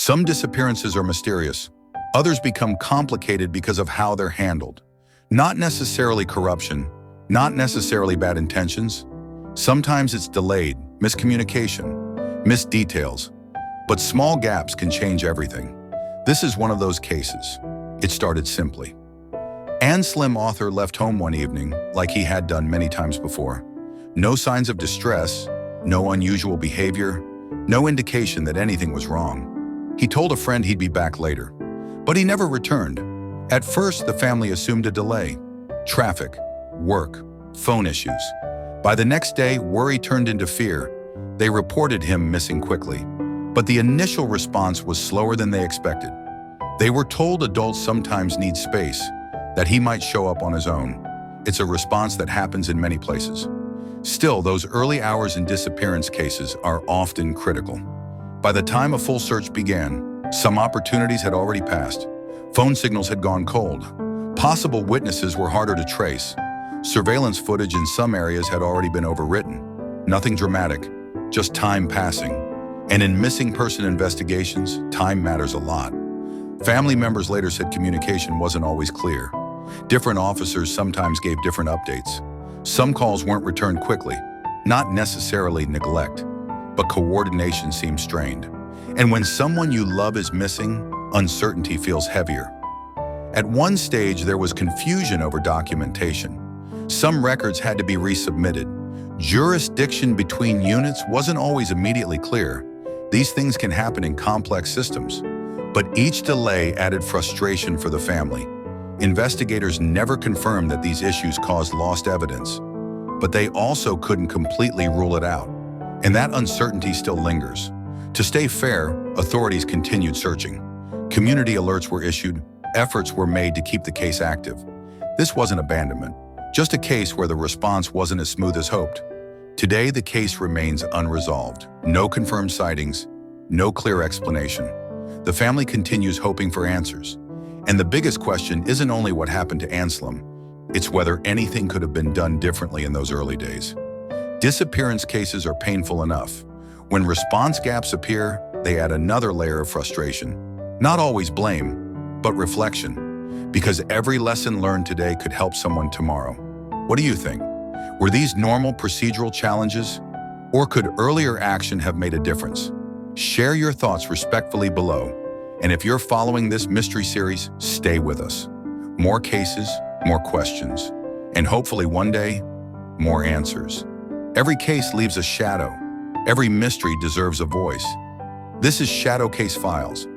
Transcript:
Some disappearances are mysterious. Others become complicated because of how they're handled. Not necessarily corruption, not necessarily bad intentions. Sometimes it's delayed, miscommunication, missed details. But small gaps can change everything. This is one of those cases. It started simply. Slim author left home one evening, like he had done many times before. No signs of distress, no unusual behavior, no indication that anything was wrong. He told a friend he'd be back later, but he never returned. At first, the family assumed a delay. Traffic, work, phone issues. By the next day, worry turned into fear. They reported him missing quickly, but the initial response was slower than they expected. They were told adults sometimes need space, that he might show up on his own. It's a response that happens in many places. Still, those early hours in disappearance cases are often critical. By the time a full search began, some opportunities had already passed. Phone signals had gone cold. Possible witnesses were harder to trace. Surveillance footage in some areas had already been overwritten. Nothing dramatic, just time passing. And in missing person investigations, time matters a lot. Family members later said communication wasn't always clear. Different officers sometimes gave different updates. Some calls weren't returned quickly, not necessarily neglect, but coordination seemed strained. And when someone you love is missing, uncertainty feels heavier. At one stage, there was confusion over documentation. Some records had to be resubmitted. Jurisdiction between units wasn't always immediately clear. These things can happen in complex systems. But each delay added frustration for the family. Investigators never confirmed that these issues caused lost evidence, but they also couldn't completely rule it out. And that uncertainty still lingers. To stay fair, authorities continued searching. Community alerts were issued, efforts were made to keep the case active. This wasn't abandonment, just a case where the response wasn't as smooth as hoped. Today, the case remains unresolved. No confirmed sightings, no clear explanation. The family continues hoping for answers. And the biggest question isn't only what happened to Anselm, it's whether anything could have been done differently in those early days. Disappearance cases are painful enough. When response gaps appear, they add another layer of frustration. Not always blame, but reflection. Because every lesson learned today could help someone tomorrow. What do you think? Were these normal procedural challenges? Or could earlier action have made a difference? Share your thoughts respectfully below. And if you're following this mystery series, stay with us. More cases, more questions, and hopefully one day, more answers. Every case leaves a shadow. Every mystery deserves a voice. This is Shadow Case Files,